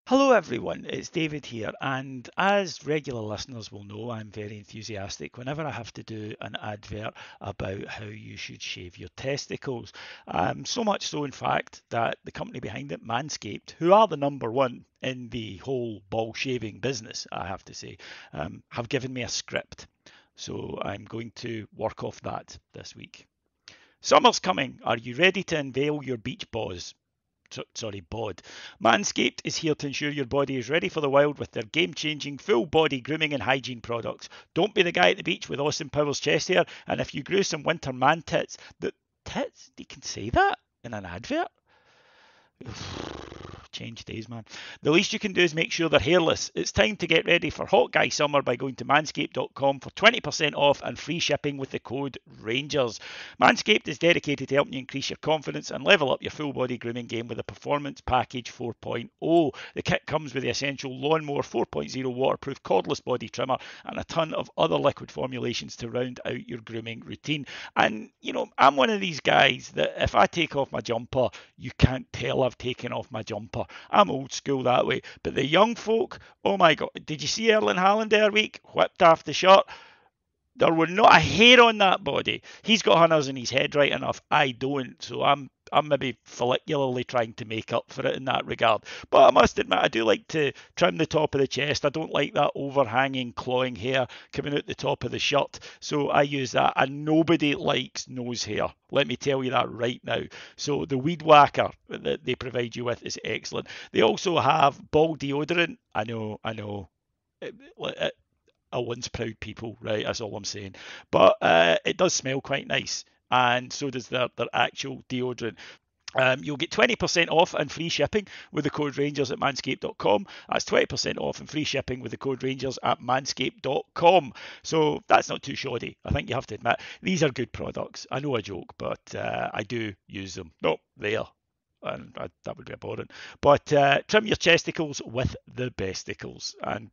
Hello, everyone. It's David here, and as regular listeners will know, I'm very enthusiastic whenever I have to do an advert about how you should shave your testicles. So much so, in fact, that the company behind it, Manscaped, who are the number one in the whole ball shaving business, I have to say, have given me a script. So I'm going to work off that this week. Summer's coming. Are you ready to unveil your beach balls? Sorry, bod. Manscaped is here to ensure your body is ready for the wild with their game-changing full body grooming and hygiene products. Don't be the guy at the beach with Austin Powers chest hair, and if you grew some winter man tits, the tits? You can say that in an advert? Change days, man. The least you can do is make sure they're hairless. It's time to get ready for hot guy summer by going to manscaped.com for 20% off and free shipping with the code Rangers. Manscaped is dedicated to helping you increase your confidence and level up your full body grooming game with a Performance Package 4.0. The kit comes with the essential Lawnmower 4.0 waterproof cordless body trimmer and a ton of other liquid formulations to round out your grooming routine. And, I'm one of these guys that if I take off my jumper, you can't tell I've taken off my jumper. I'm old school that way. But the young folk, oh my God, did you see Erling Haaland the other week? Whipped off the shirt. There were not a hair on that body. He's got hunters in his head right enough. I don't. So I'm maybe follicularly trying to make up for it in that regard. But I must admit, I do like to trim the top of the chest. I don't like that overhanging, clawing hair coming out the top of the shirt. So I use that. And nobody likes nose hair. Let me tell you that right now. So the Weed Whacker that they provide you with is excellent. They also have ball deodorant. I know. A once proud people, right? That's all I'm saying. But it does smell quite nice, and so does their actual deodorant. You'll get 20% off and free shipping with the code Rangers at manscaped.com. That's 20% off and free shipping with the code Rangers at manscaped.com. So that's not too shoddy. I think you have to admit, these are good products. I know a joke, but I do use them. Not there. And that would be abhorrent. But trim your chesticles with the besticles. And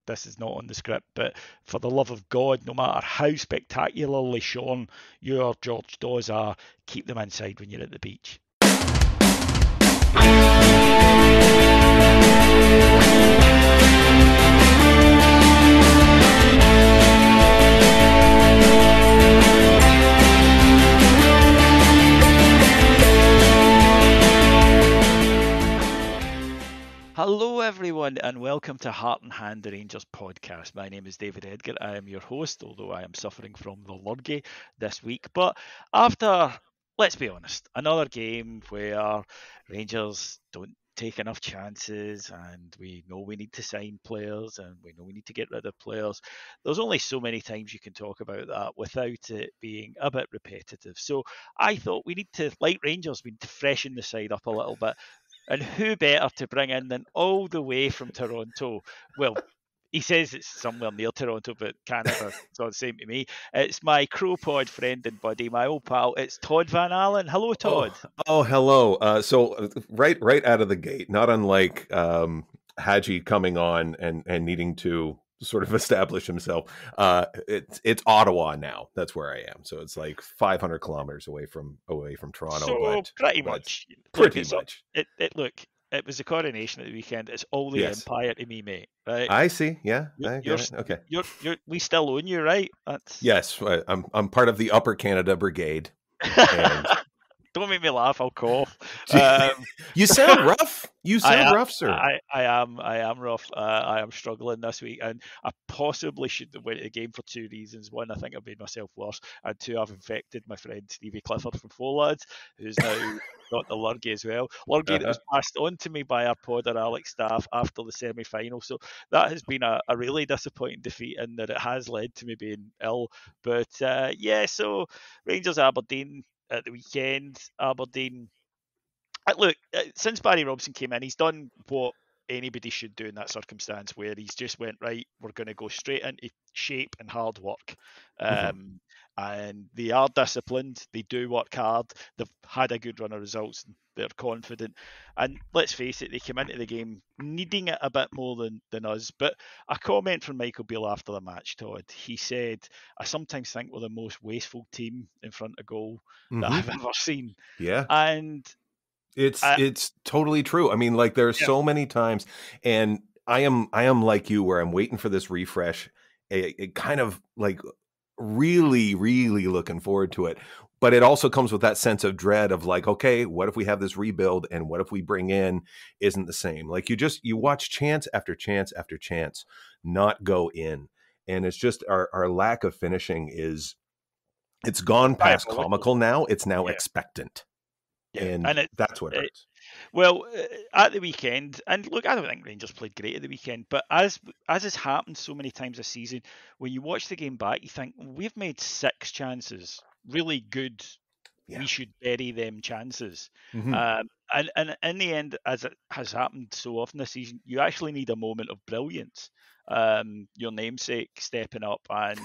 this is not on the script, but for the love of God, no matter how spectacularly shorn your George Dawes are, keep them inside when you're at the beach. Hello, everyone, and welcome to Heart and Hand, the Rangers podcast. My name is David Edgar. I am your host, although I am suffering from the lurgy this week. But after, let's be honest, another game where Rangers don't take enough chances and we know we need to sign players and we know we need to get rid of players. There's only so many times you can talk about that without it being a bit repetitive. So I thought we need to, like Rangers, we need to freshen the side up a little bit. And who better to bring in than all the way from Toronto? Well, he says it's somewhere near Toronto, but Canada, it's the same to me. It's my CROpod friend and buddy, my old pal. It's Todd Van Allen. Hello, Todd. Hello. Right out of the gate, not unlike Hadji coming on and needing to sort of establish himself. It's Ottawa now. That's where I am. So it's like 500 kilometers away from Toronto. So pretty much. Look, it was the coronation at the weekend. It's all the empire to me, mate. Right? I see. Yeah. Okay. We still own you, right? Yes. I'm part of the Upper Canada Brigade. And... Don't make me laugh. I'll cough. You sound rough. You sound rough, sir. I am rough. I am struggling this week, and I possibly should have went to the game for two reasons. One, I think I've made myself worse, and two, I've infected my friend Stevie Clifford from Four Lads, who's now got the lurgy as well. Lurgy that was passed on to me by our podder Alex staff after the semi-final. So that has been a really disappointing defeat, in that it has led to me being ill. But so Rangers Aberdeen at the weekend. Aberdeen, look, since Barry Robson came in, he's done what anybody should do in that circumstance, where he's just went, right, we're going to go straight into shape and hard work. And they are disciplined, they do work hard, they've had a good run of results, they're confident, and let's face it, they came into the game needing it a bit more than us. But a comment from Michael Beale after the match, Todd, he said, I sometimes think we're the most wasteful team in front of goal that I've ever seen. Yeah. And It's totally true. I mean, like there's Yeah, so many times, and I am like you, where I'm waiting for this refresh. It kind of like really, really looking forward to it. But it also comes with that sense of dread of like, okay, what if we have this rebuild, and what if we bring in isn't the same? Like you watch chance after chance after chance not go in, and it's just our lack of finishing is it's gone past diabolical. comical now. It's now Yeah, expectant, yeah, and and that's what it, hurts. well, at the weekend, and look, I don't think Rangers played great at the weekend, but as has happened so many times this season, when you watch the game back, you think we've made 6 chances, really good. Yeah. We should bury them chances. Hmm. And in the end, as it has happened so often this season, you actually need a moment of brilliance. Your namesake stepping up, and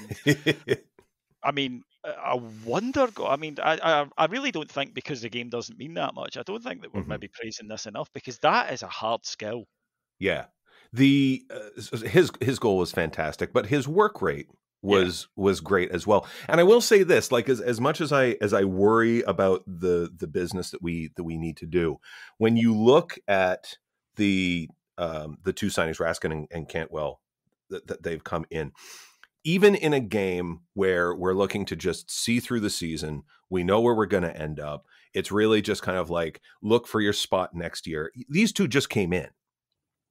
I mean, a wonder goal. I mean, I really don't think, because the game doesn't mean that much, I don't think that we're Hmm. maybe praising this enough, because that is a hard skill. Yeah. The his goal was fantastic, but his work rate Yeah, was great as well. And I will say this, like as much as I worry about the business that we need to do, when you look at the two signings, Raskin and Cantwell, that they've come in, even in a game where we're looking to just see through the season, we know where we're going to end up. It's really just kind of like look for your spot next year. These two just came in,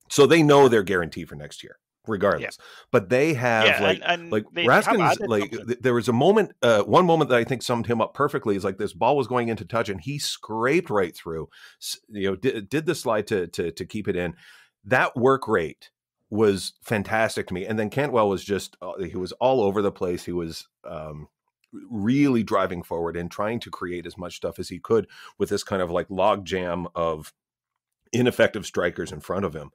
so they know they're guaranteed for next year regardless. But they have yeah, like and they have Raskin's added like something. there was a moment one moment that I think summed him up perfectly is like this ball was going into touch and he scraped right through, did the slide to keep it in. That work rate was fantastic to me. And then Cantwell was just he was all over the place. He was really driving forward and trying to create as much stuff as he could with this kind of like log jam of ineffective strikers in front of him,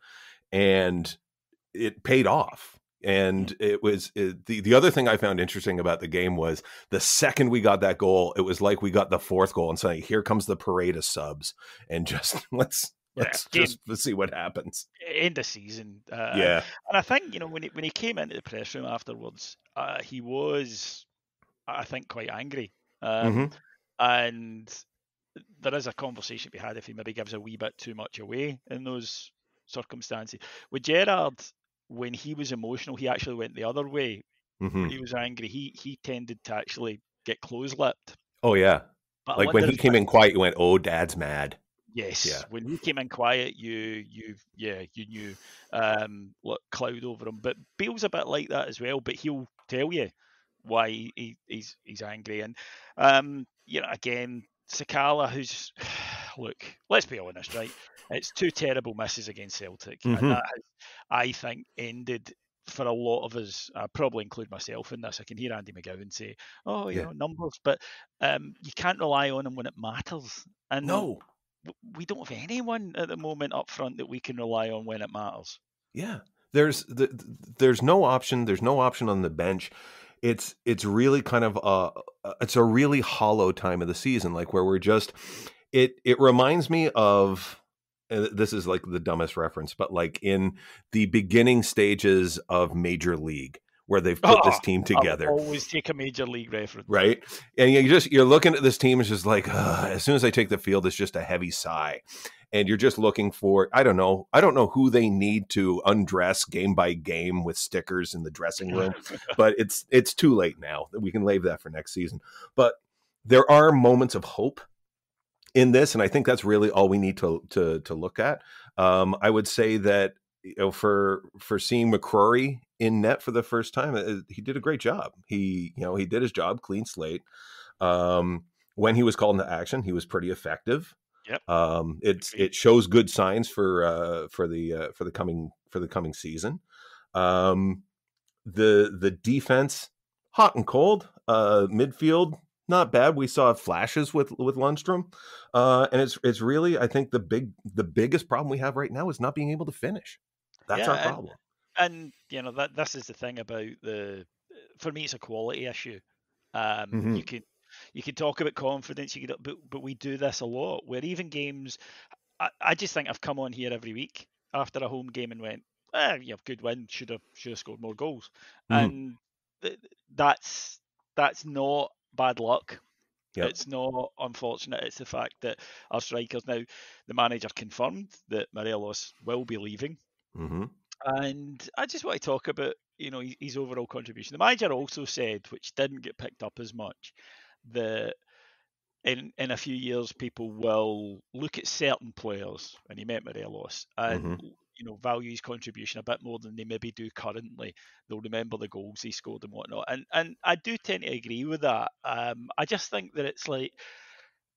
and it paid off. And the other thing I found interesting about the game was the second we got that goal, it was like we got the fourth goal and saying, here comes the parade of subs, and just Yeah, let's game, just see what happens. end of season. Yeah. And I think, when he came into the press room afterwards, he was, I think, quite angry. Um, Hmm. and there is a conversation to be had if he maybe gives a wee bit too much away in those circumstances. With Gerrard, when he was emotional, he actually went the other way. Hmm. When he was angry, he tended to actually get close-lipped. Oh yeah. But I Like when wonder he if came that, in quiet, you went, oh, dad's mad. yes, Yeah. when he came in quiet, you knew, look, cloud over him. But Bale's a bit like that as well. But he'll tell you why he's angry. And again, Sakala, who's look, let's be honest, right? It's two terrible misses against Celtic, and Hmm. that has, I think, ended for a lot of us. I probably include myself in this. I can hear Andy McGowan say, "Oh, Yeah. numbers," but you can't rely on them when it matters. And No. we don't have anyone at the moment up front that we can rely on when it matters. Yeah. There's no option. There's no option on the bench. It's really kind of it's a really hollow time of the season, like where we're just it reminds me of this is like the dumbest reference, but like in the beginning stages of Major League where they've put Oh, this team I'll together. always take a major league reference. Right. And you're looking at this team, it's just like as soon as they take the field, it's just a heavy sigh. And you're just looking for, I don't know who they need to undress game by game with stickers in the dressing room, but it's too late now. We can leave that for next season. But there are moments of hope in this, and I think that's really all we need to look at. I would say that for seeing McCrory in net for the first time, he did a great job. He did his job, clean slate. When he was called into action, he was pretty effective. Yep, agreed. It shows good signs for the coming season. Um, the defense, hot and cold. Midfield, not bad. We saw flashes with Lundstrom, and it's really, I think, the biggest problem we have right now is not being able to finish. That's our Yeah, problem. and that this is the thing about the. For me, it's a quality issue. Hmm. You can talk about confidence, but we do this a lot. Where even games, I just think I've come on here every week after a home game and went, you have good win, should have scored more goals, Hmm. and th- that's not bad luck. Yep. It's not unfortunate. It's the fact that our strikers now, the manager confirmed that Morelos will be leaving. Mm-hmm. And I just want to talk about, his overall contribution. The manager also said, which didn't get picked up as much, that in a few years people will look at certain players, and he meant Morelos, Mm-hmm. and value his contribution a bit more than they maybe do currently. They'll remember the goals he scored and whatnot. And I do tend to agree with that. I just think that it's like,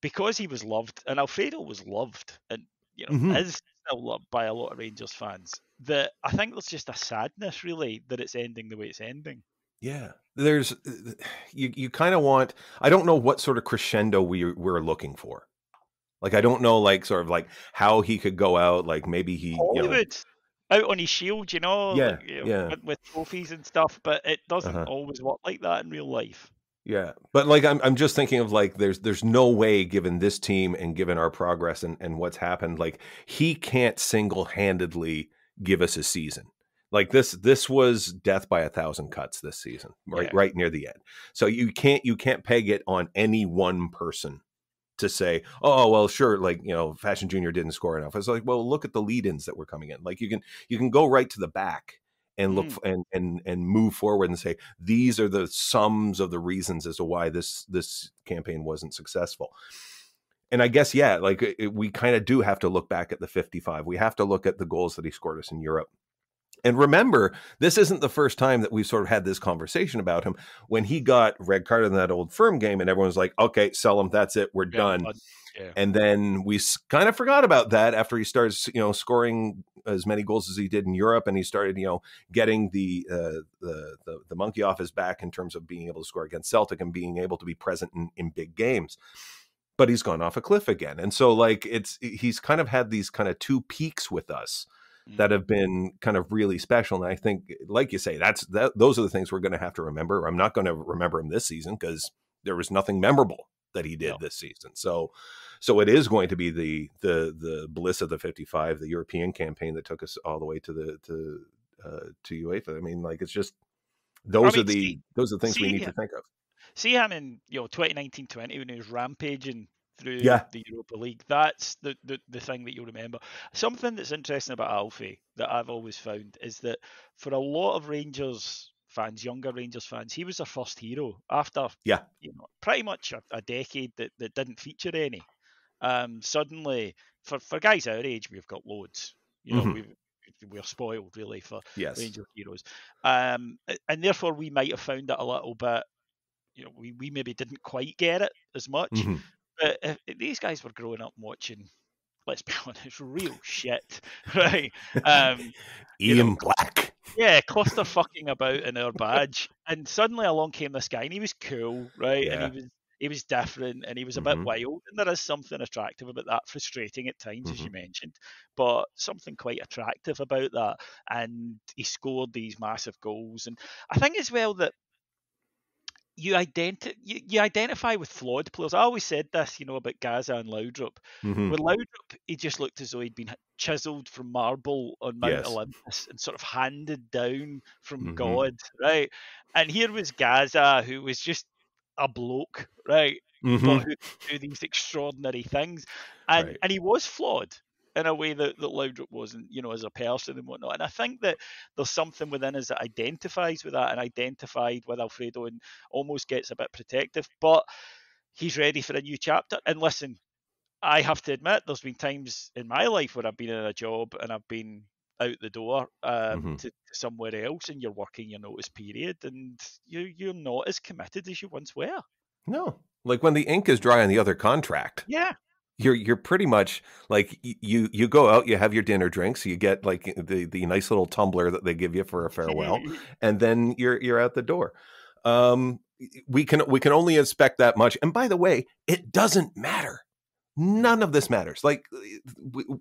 because he was loved, and Alfredo was loved, and Mm-hmm. is still loved by a lot of Rangers fans, that I think there's just a sadness really that it's ending the way it's ending. Yeah, there's you kind of want. I don't know what sort of crescendo we're looking for. Like, I don't know, like, sort of like how he could go out. Like, maybe he, Hollywood out on his shield, like, yeah, yeah, with trophies and stuff, but it doesn't uh-huh. always work like that in real life. Yeah. But like, I'm just thinking of like, there's no way, given this team and given our progress and what's happened, like he can't single-handedly give us a season. Like this was death by 1,000 cuts this season, Yeah. right near the end. So you can't peg it on any one person to say, oh well, sure, like Fashion Junior didn't score enough. It's like, well, look at the lead-ins that were coming in. Like you can go right to the back and look and move forward and say, these are the sums of the reasons as to why this campaign wasn't successful. And I guess, yeah, like we kind of do have to look back at the 55. We have to look at the goals that he scored us in Europe. And remember, this isn't the first time that we've sort of had this conversation about him. When he got red carded in that Old Firm game, and everyone was like, okay, sell him, that's it, we're done. Yeah. And then we kind of forgot about that after he starts, scoring as many goals as he did in Europe, and he started, getting the monkey off his back in terms of being able to score against Celtic and being able to be present in big games. But he's gone off a cliff again, and so like he's kind of had these kind of two peaks with us that have been kind of really special. And I think, like you say, those are the things we're going to have to remember. I'm not going to remember him this season because there was nothing memorable that he did this season. So it is going to be the bliss of the 55, the European campaign that took us all the way to UEFA. I mean, like, it's just those are the things we need to think of. See him in 2019-20 when he was rampaging through Yeah. the Europa League. That's the thing that you'll remember. Something that's interesting about Alfie that I've always found is that for a lot of Rangers fans, younger Rangers fans, he was their first hero after pretty much a decade that didn't feature any. Suddenly, for guys our age, we've got loads. We're spoiled really for Rangers heroes, and therefore we might have found it a little bit. We maybe didn't quite get it as much. But if these guys were growing up watching, let's be honest, real shit, right? Ian Black. Yeah, cluster fucking about in our badge, and suddenly along came this guy, and he was cool, right? Yeah. And he was different, and he was a bit wild, and there is something attractive about that. Frustrating at times, as you mentioned, but something quite attractive about that. And he scored these massive goals, and I think as well that you identify with flawed players. I always said this, about Gaza and Laudrup. With Laudrup, he just looked as though he'd been chiseled from marble on Mount Olympus and sort of handed down from God, right? And here was Gaza, who was just a bloke, right? But who could do these extraordinary things. And he was flawed in a way that Laudrup wasn't, as a person and whatnot. And I think that there's something within us that identifies with that and identified with Alfredo and almost gets a bit protective. But he's ready for a new chapter. And listen, I have to admit, there's been times in my life where I've been in a job and I've been out the door to somewhere else, and you're working your notice period, and you're not as committed as you once were. No, like when the ink is dry on the other contract. Yeah. You're pretty much like you go out, you have your dinner drinks, you get like the nice little tumbler that they give you for a farewell, and then you're out the door. We can only expect that much. And by the way, it doesn't matter. None of this matters. Like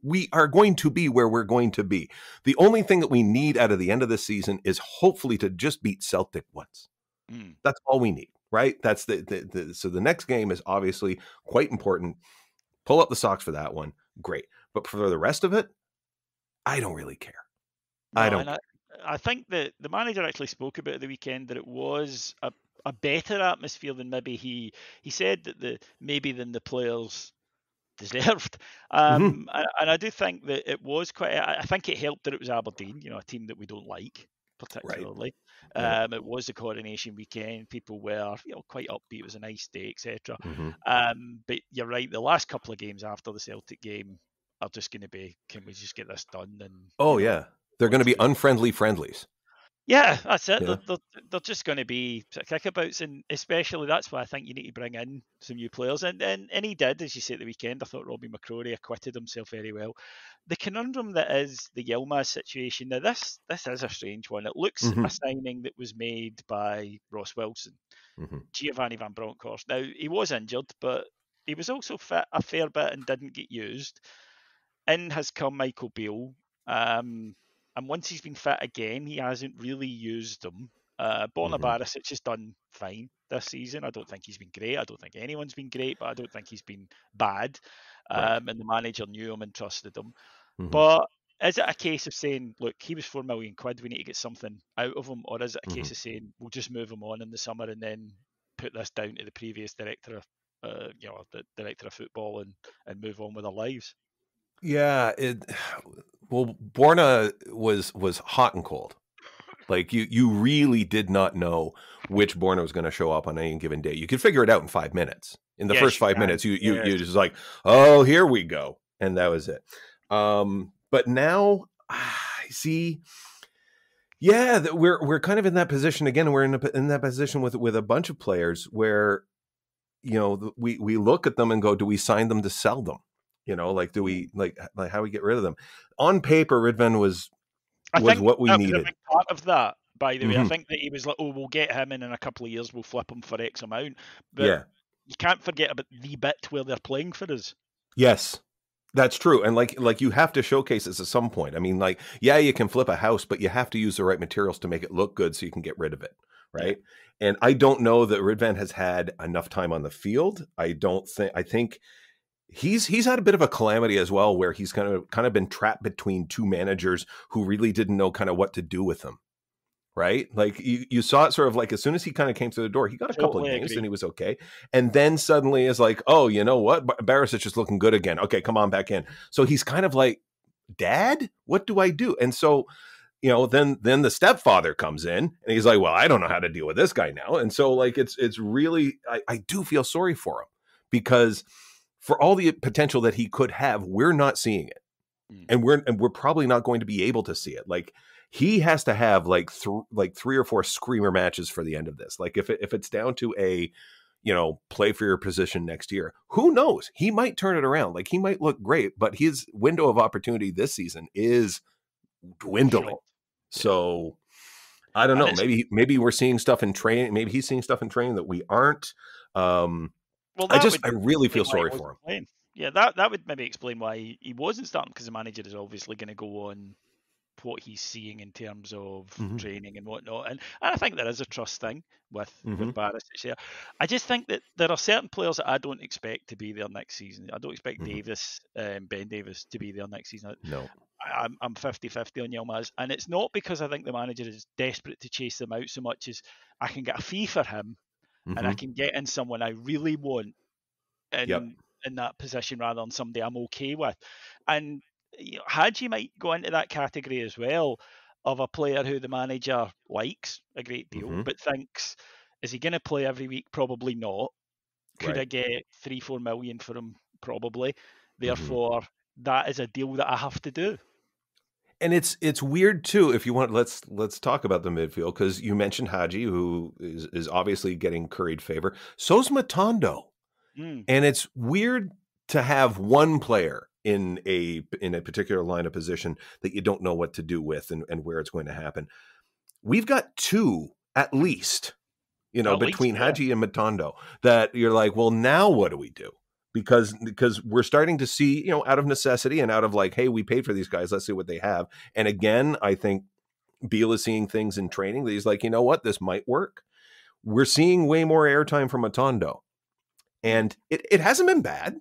we are going to be where we're going to be. The only thing that we need out of the end of this season is hopefully to just beat Celtic once. That's all we need, right? That's so the next game is obviously quite important. Pull up the socks for that one. Great. But for the rest of it, I don't really care. I don't. I think that the manager actually spoke about it the weekend, that it was a a better atmosphere than maybe he said that maybe than the players deserved. And I do think that it was quite. I think it helped that it was Aberdeen, a team that we don't like Right. particularly. Right. It was the coronation weekend. People were, quite upbeat. It was a nice day, etc. Mm-hmm. But you're right. The last couple of games after the Celtic game are just going to be, can we just get this done? And Oh yeah, they're going to be unfriendly friendlies. yeah, that's it. Yeah. They're just going to be kickabouts, and especially that's why I think you need to bring in some new players. And he did, as you say, at the weekend. I thought Robbie McCrory acquitted himself very well. The conundrum that is the Yilmaz situation. Now, this is a strange one. It looks a signing that was made by Ross Wilson, Giovanni Van Bronckhorst. Now, he was injured, but he was also fit a fair bit and didn't get used. In has come Michael Beale. And once he's been fit again, he hasn't really used them. Borna Barisic has done fine this season. I don't think he's been great. I don't think anyone's been great, but I don't think he's been bad. Right. And the manager knew him and trusted him. But is it a case of saying, look, he was £4 million, we need to get something out of him? Or is it a case of saying, we'll just move him on in the summer and then put this down to the previous director of, the director of football and move on with our lives? Yeah, Borna was hot and cold. Like you really did not know which Borna was going to show up on any given day. You could figure it out in 5 minutes. In the first 5 minutes, you just like, oh, here we go, and that was it. But now I see. Yeah, we're kind of in that position again. We're in that position with a bunch of players where, we look at them and go, do we sign them to sell them? Like, do we like how we get rid of them? On paper, Ridvan was what we needed. Was a big part of that, by the way. I think that he was like, oh, we'll get him in a couple of years, we'll flip him for X amount. But you can't forget about the bit where they're playing for us. Yes, that's true. And like you have to showcase this at some point. I mean, like, yeah, you can flip a house, but you have to use the right materials to make it look good so you can get rid of it. Right. Yeah. And I don't know that Ridvan has had enough time on the field. I think he's had a bit of a calamity as well, where he's kind of been trapped between two managers who really didn't know kind of what to do with him. Right. Like you saw it sort of like as soon as he kind of came through the door, he got a couple of games and he was okay. And then suddenly is like, oh, you know what? Barisic is looking good again. Okay, come on back in. So he's kind of like, Dad, what do I do? And so, then the stepfather comes in and he's like, well, I don't know how to deal with this guy now. And so like, it's really, I do feel sorry for him, because for all the potential that he could have, we're not seeing it. And we're probably not going to be able to see it. Like, he has to have like 3 or 4 screamer matches for the end of this. Like if it's down to a, play for your position next year, who knows? He might turn it around. Like, he might look great, but his window of opportunity this season is dwindling. So I don't know. Maybe we're seeing stuff in training. Maybe he's seeing stuff in training that we aren't. I really feel sorry for him. Yeah, that would maybe explain why he wasn't starting, because the manager is obviously going to go on what he's seeing in terms of training and whatnot. And I think there is a trust thing with Barisic there. I just think that there are certain players that I don't expect to be there next season. I don't expect Ben Davis to be there next season. No. I'm 50-50 on Yilmaz. And it's not because I think the manager is desperate to chase them out so much as I can get a fee for him and I can get in someone I really want in that position rather than somebody I'm okay with. And Hadji might go into that category as well, of a player who the manager likes a great deal, but thinks, is he going to play every week? Probably not. Could I get 3-4 million for him? Probably. Therefore, that is a deal that I have to do. And it's weird too. If you want, let's talk about the midfield, because you mentioned Hadji, who is obviously getting curried favor. So's Matondo, and it's weird to have one player in a particular line of position that you don't know what to do with and where it's going to happen. We've got 2 at least, between Hadji and Matondo, that you're like, well, now what do we do? Because we're starting to see, out of necessity and out of like, hey, we paid for these guys, let's see what they have. And again, I think Beale is seeing things in training that he's like, you know what, this might work. We're seeing way more airtime from Matondo. And it hasn't been bad.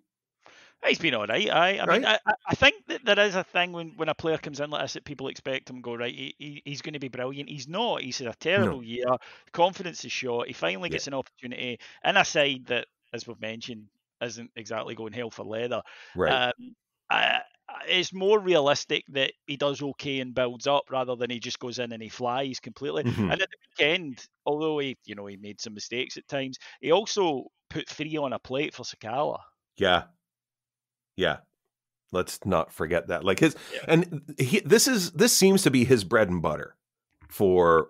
He's been all right. I mean, right? I think that there is a thing when a player comes in like this that people expect him to go, right, he's going to be brilliant. He's not. He's had a No. terrible year. Confidence is shot. He finally Yeah. gets an opportunity in a side that, as we've mentioned, isn't exactly going hell for leather. Right. Um, I, it's more realistic that he does okay and builds up rather than he just goes in and he flies completely. Hmm. And at the weekend, although he made some mistakes at times, he also put 3 on a plate for Sakala. Yeah. Yeah. Let's not forget that. Like Yeah. this seems to be his bread and butter for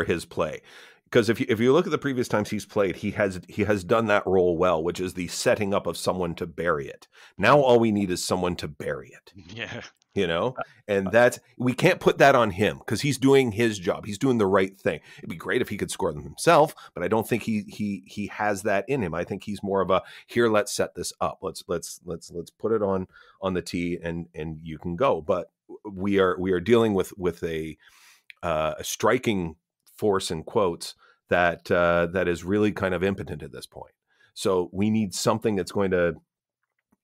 his play. Because if you look at the previous times he's played, he has done that role well, which is the setting up of someone to bury it. Now all we need is someone to bury it. Yeah. You know, and that's, we can't put that on him because he's doing his job. He's doing the right thing. It'd be great if he could score them himself, but I don't think he has that in him. I think he's more of a, here, let's set this up. Let's put it on the tee and you can go. But we are dealing with a striking force in quotes that is really kind of impotent at this point. So we need something that's going to,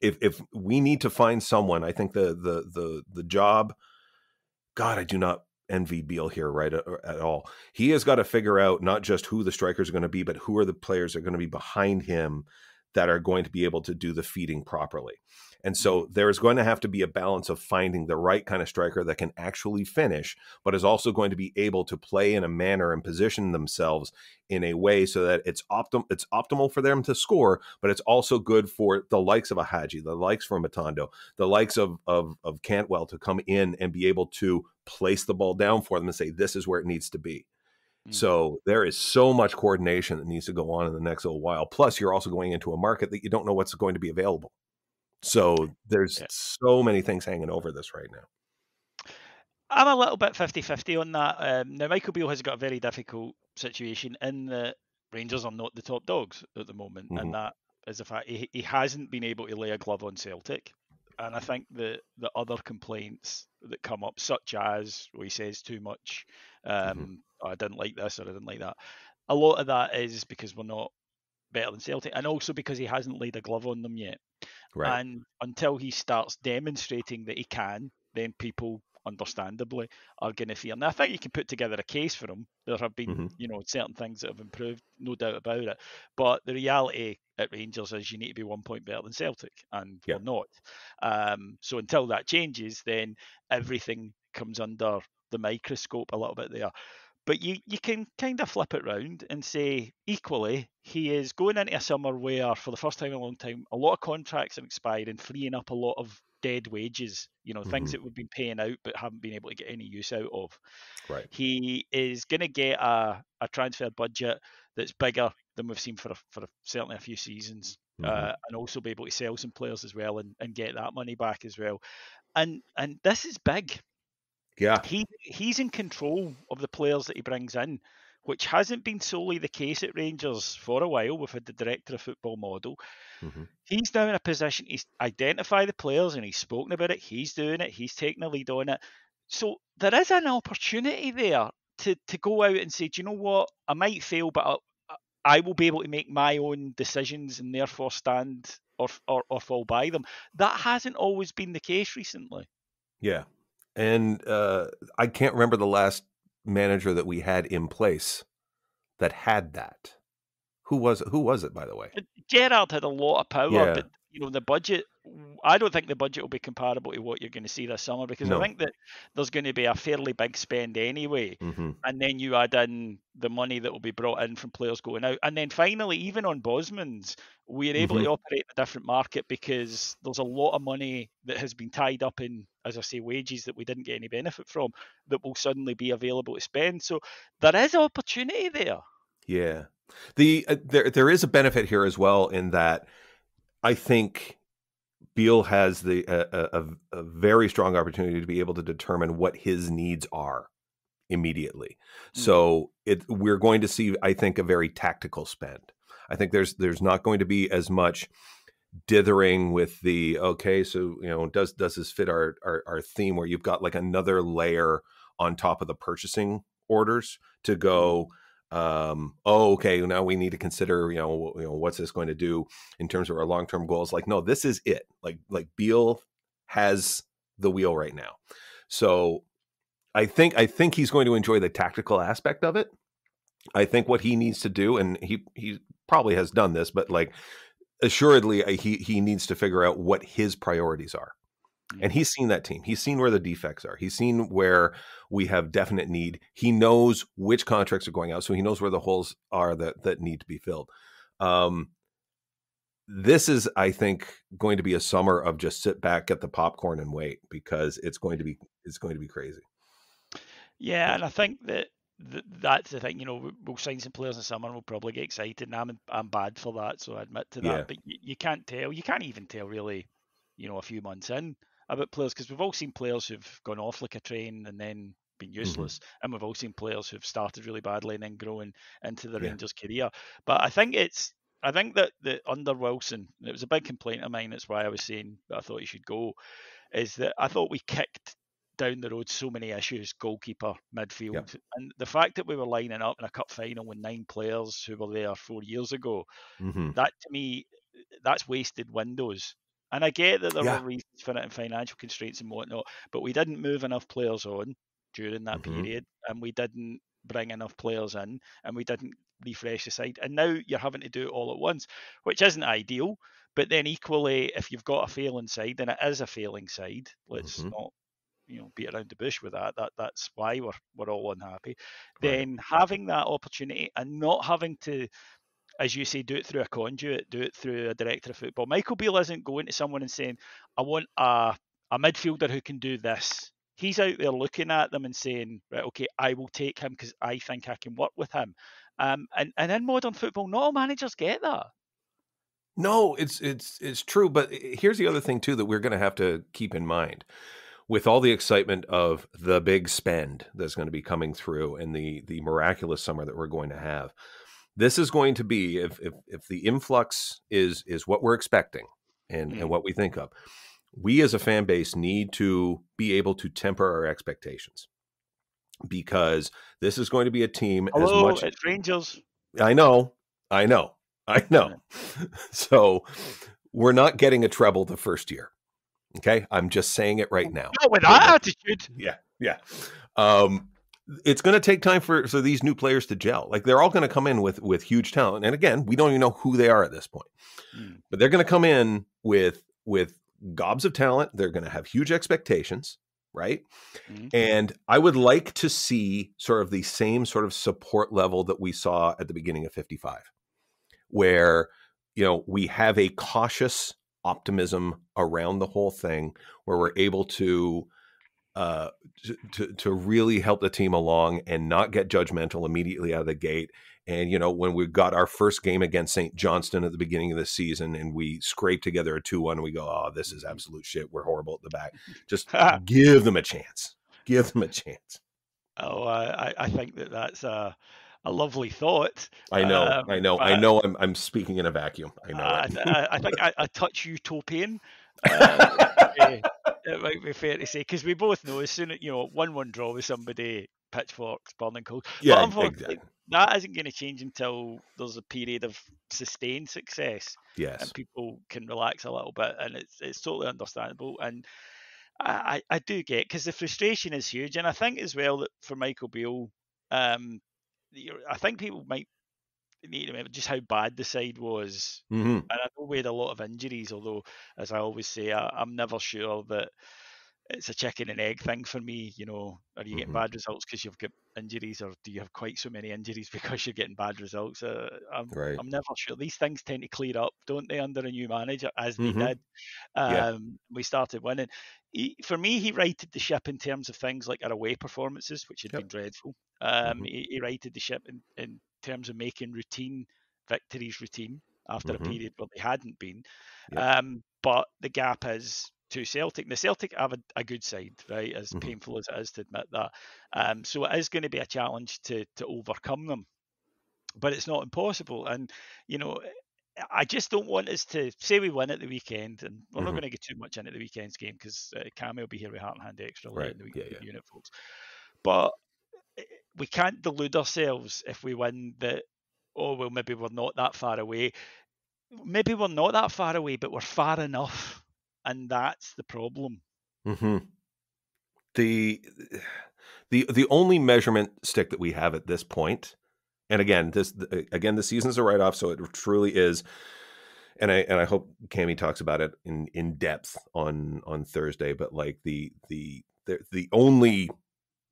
if we need to find someone, I think the job, God, I do not envy Beal here right at all. He has got to figure out not just who the strikers are going to be, but who are the players that are going to be behind him that are going to be able to do the feeding properly. And so there's going to have to be a balance of finding the right kind of striker that can actually finish, but is also going to be able to play in a manner and position themselves in a way so that it's optimal for them to score, but it's also good for the likes of a Hadji, the likes from Matondo, the likes of Cantwell to come in and be able to place the ball down for them and say, this is where it needs to be. So there is so much coordination that needs to go on in the next little while. Plus, you're also going into a market that you don't know what's going to be available. So there's so many things hanging over this right now. I'm a little bit 50-50 on that. Now, Michael Beale has got a very difficult situation in that Rangers are not the top dogs at the moment, and that is a fact. He hasn't been able to lay a glove on Celtic. And I think the other complaints that come up, such as he says too much, I didn't like this or I didn't like that, a lot of that is because we're not better than Celtic, and also because he hasn't laid a glove on them yet. Right. And until he starts demonstrating that he can, then people understandably are going to fear. Now, I think you can put together a case for him. There have been, certain things that have improved, no doubt about it. But the reality at Rangers is you need to be 1 point better than Celtic, and we're not. So until that changes, then everything comes under the microscope a little bit there. But you can kind of flip it round and say, equally, he is going into a summer where, for the first time in a long time, a lot of contracts have expired and freeing up a lot of dead wages, things that we've been paying out but haven't been able to get any use out of. Right. He is going to get a transfer budget that's bigger than we've seen for certainly a few seasons, and also be able to sell some players as well and get that money back as well. And this is big. Yeah. He's in control of the players that he brings in, which hasn't been solely the case at Rangers for a while. We've had the director of football model. He's now in a position to identify the players, and he's spoken about it. He's doing it. He's taking the lead on it. So there is an opportunity there to go out and say, do you know what? I might fail, but I will be able to make my own decisions and therefore stand or fall by them. That hasn't always been the case recently. Yeah. And I can't remember the last manager that we had in place that had that. Who was it, by the way? Gerrard had a lot of power, Yeah. but the budget, I don't think the budget will be comparable to what you're going to see this summer, because I think that there's going to be a fairly big spend anyway. And then you add in the money that will be brought in from players going out. And then finally, even on Bosman's, we're able to operate in a different market because there's a lot of money that has been tied up in, as I say, wages that we didn't get any benefit from that will suddenly be available to spend. So there is opportunity there. Yeah. There is a benefit here as well in that I think Beale has a very strong opportunity to be able to determine what his needs are immediately. So we're going to see, I think, a very tactical spend. I think there's not going to be as much dithering with the, okay, so does this fit our theme, where you've got like another layer on top of the purchasing orders to go, Okay, now we need to consider, what's this going to do in terms of our long-term goals? Like, no, this is it. Like Beal has the wheel right now. So I think he's going to enjoy the tactical aspect of it. I think what he needs to do, and he probably has done this, but like assuredly he needs to figure out what his priorities are. And he's seen that team. He's seen where the defects are. He's seen where we have definite need. He knows which contracts are going out, so he knows where the holes are that need to be filled. This is, I think, going to be a summer of just sit back, get the popcorn, and wait, because it's going to be crazy. Yeah, and I think that's the thing. We'll sign some players in the summer and we'll probably get excited, and I'm bad for that, so I admit to that. Yeah. But you can't tell. You can't even tell really, a few months in about players, because we've all seen players who've gone off like a train and then been useless, and we've all seen players who've started really badly and then grown into the Rangers' career. But I think that under Wilson, it was a big complaint of mine. That's why I was saying that I thought he should go. Is that I thought we kicked down the road so many issues: goalkeeper, midfield, and the fact that we were lining up in a cup final with 9 players who were there 4 years ago. That, to me, that's wasted windows. And I get that there were reasons for it and financial constraints and whatnot, but we didn't move enough players on during that period, and we didn't bring enough players in, and we didn't refresh the side. And now you're having to do it all at once, which isn't ideal. But then equally, if you've got a failing side, and it is a failing side, let's not beat around the bush with that. That's why we're all unhappy. Right. Then having that opportunity and not having to, as you say, do it through a conduit, do it through a director of football. Michael Beale isn't going to someone and saying, I want a midfielder who can do this. He's out there looking at them and saying, right, okay, I will take him because I think I can work with him. And in modern football, not all managers get that. No, it's true. But here's the other thing too that we're going to have to keep in mind. With all the excitement of the big spend that's going to be coming through and the miraculous summer that we're going to have, this is going to be, if the influx is what we're expecting and what we think of, we as a fan base need to be able to temper our expectations, because this is going to be a team as much. It's Rangers. I know. So we're not getting a treble the first year. Okay, I'm just saying it right now. Not with that attitude. Yeah. It's going to take time for these new players to gel. Like, they're all going to come in with huge talent, and again, we don't even know who they are at this point. But they're going to come in with gobs of talent. They're going to have huge expectations, right? And I would like to see sort of the same sort of support level that we saw at the beginning of 55, where we have a cautious optimism around the whole thing, where we're able to really help the team along and not get judgmental immediately out of the gate. And when we got our first game against St. Johnston at the beginning of the season and we scraped together a 2-1, we go, oh, this is absolute shit, we're horrible at the back. Just give them a chance. Oh, I think that's a lovely thought. I know. I'm speaking in a vacuum. I know. I think a touch utopian. It might be fair to say, because we both know as soon as 1-1 draw with somebody, pitchforks burning cold. Yeah, but exactly. That isn't going to change until there's a period of sustained success. Yes, and people can relax a little bit, and it's totally understandable. And I do get, because the frustration is huge, and I think as well that for Michael Beale, I think people might need to remember just how bad the side was. And I know we had a lot of injuries, although, as I always say, I'm never sure that it's a chicken and egg thing for me. Are you getting bad results because you've got injuries, or do you have quite so many injuries because you're getting bad results? I'm never sure. These things tend to clear up, don't they, under a new manager, as they did. We started winning. For me, he righted the ship in terms of things like our away performances, which had been dreadful. He righted the ship in terms of making victories routine after a period where they hadn't been. But the gap is to Celtic. The Celtic have a good side, right? As painful as it is to admit that. So it is going to be a challenge to overcome them, but it's not impossible. And I just don't want us to say we win at the weekend, and we're not going to get too much into the weekend's game because Cammy will be here with Heart and Hand Extra late in the week, unit folks. But we can't delude ourselves if we win that, oh, well, maybe we're not that far away. Maybe we're not that far away, but we're far enough. And that's the problem. Mm-hmm. The only measurement stick that we have at this point, and again, the season's a write-off, so it truly is. And I hope Cammie talks about it in depth on Thursday. But like the only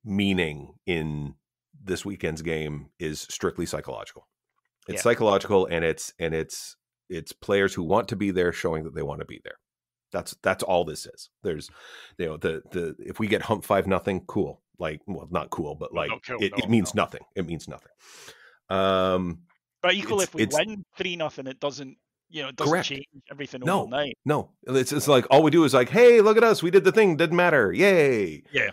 meaning in this weekend's game is strictly psychological. It's psychological, and it's players who want to be there showing that they want to be there. That's all this is. There's, the if we get hump 5-0, cool. Like, well, not cool, but like it means nothing. It means nothing. But equally, if we win 3-0, it doesn't. It doesn't change everything overnight. No, it's like all we do is like, hey, look at us, we did the thing, didn't matter, yay. Yeah.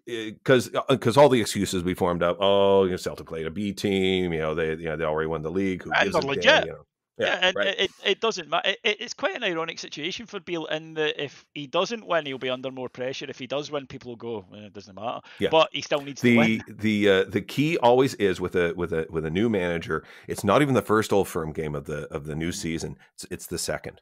Because all the excuses we formed up. Oh, Celtic played a B team. They already won the league. Who and gives they're a legit. damn, and right. it doesn't matter. It's quite an ironic situation for Beale in that if he doesn't win, he'll be under more pressure. If he does win, people will go, it doesn't matter. Yeah. But he still needs to win. The key always is with a new manager. It's not even the first Old Firm game of the new season. It's the second,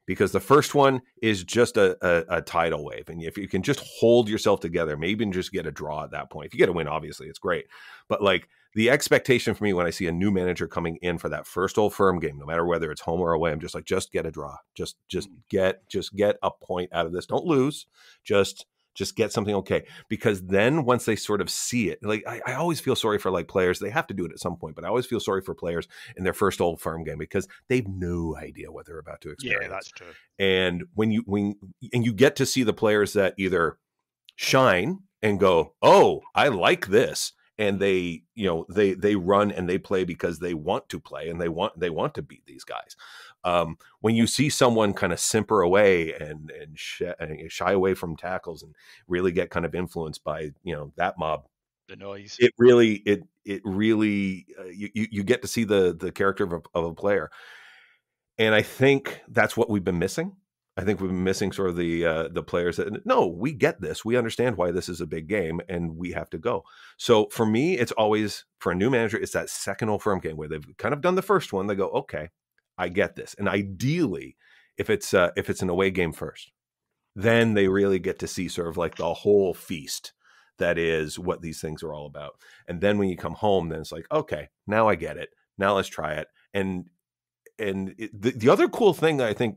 because the first one is just a tidal wave, and if you can just hold yourself together, maybe even just get a draw at that point. If you get a win, obviously it's great, but like, the expectation for me when I see a new manager coming in for that first Old Firm game, no matter whether it's home or away, I'm just like, just get a draw, just get a point out of this. Don't lose, just get something okay. Because then once they sort of see it, like I always feel sorry for like players. They have to do it at some point, but I always feel sorry for players in their first Old Firm game because they've no idea what they're about to experience. Yeah, that's true. And when you get to see the players that either shine and go, oh, I like this. And they run and they play because they want to play and they want to beat these guys. When you see someone kind of simper away and shy away from tackles and really get kind of influenced by that mob, the noise, it really you get to see the character of a player, and I think that's what we've been missing. I think we've been missing sort of the players that, no, we get this. We understand why this is a big game and we have to go. So for me, it's always, for a new manager, it's that second Old Firm game where they've kind of done the first one. They go, okay, I get this. And ideally, if it's an away game first, then they really get to see sort of like the whole feast that is what these things are all about. And then when you come home, then it's like, okay, now I get it. Now let's try it. And the other cool thing that I think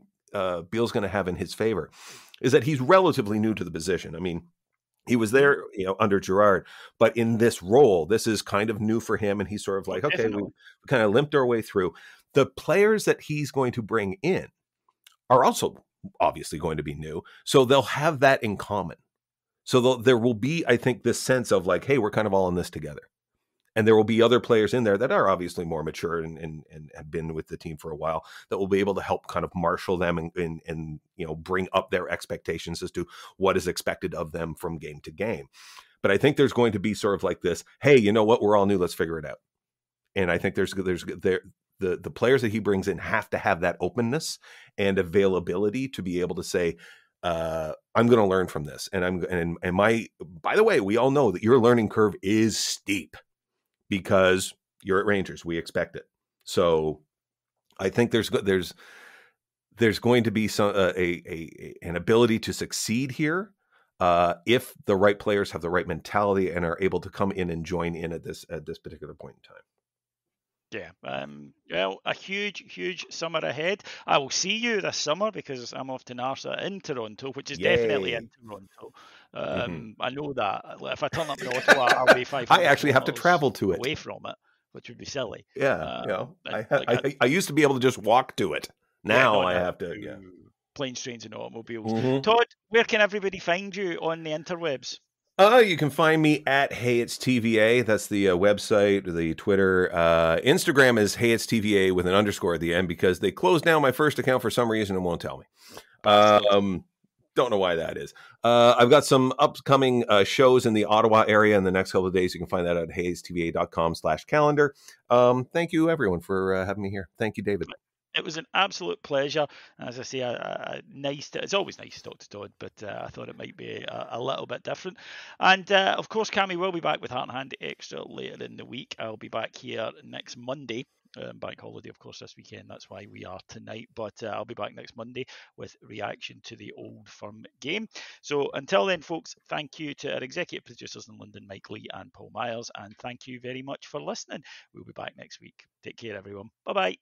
Beale's going to have in his favor is that he's relatively new to the position. I mean, he was there, under Gerrard, but in this role, this is kind of new for him. And he's sort of like, okay, we kind of limped our way through. The players that he's going to bring in are also obviously going to be new. So they'll have that in common. So there will be, I think, this sense of like, hey, we're kind of all in this together. And there will be other players in there that are obviously more mature and have been with the team for a while that will be able to help kind of marshal them and bring up their expectations as to what is expected of them from game to game. But I think there's going to be sort of like this, hey, you know what? We're all new. Let's figure it out. And I think the players that he brings in have to have that openness and availability to be able to say, I'm going to learn from this. And by the way, we all know that your learning curve is steep. Because you're at Rangers, we expect it. So I think there's going to be some an ability to succeed here if the right players have the right mentality and are able to come in and join in at this particular point in time. Yeah. Well, a huge summer ahead. I will see you this summer because I'm off to NARSA in Toronto, which is definitely in Toronto. I know that. If I turn up in Ottawa, I'll be 500 I actually have to travel to it. Away from it, which would be silly. Yeah. I used to be able to just walk to it. Now I have to. Yeah. Planes, trains, and automobiles. Todd, where can everybody find you on the interwebs? You can find me at Hey It's TVA. That's the website, the Twitter. Instagram is Hey It's TVA with an underscore at the end because they closed down my first account for some reason and won't tell me. Don't know why that is. I've got some upcoming shows in the Ottawa area in the next couple of days. You can find that at heyitstva.com/calendar. Thank you, everyone, for having me here. Thank you, David. It was an absolute pleasure. As I say, it's always nice to talk to Todd, but I thought it might be a little bit different. And of course, Cammy will be back with Heart and Hand Extra later in the week. I'll be back here next Monday. Bank holiday, of course, this weekend. That's why we are tonight. But I'll be back next Monday with reaction to the Old Firm game. So until then, folks, thank you to our executive producers in London, Mike Lee and Paul Myers. And thank you very much for listening. We'll be back next week. Take care, everyone. Bye bye.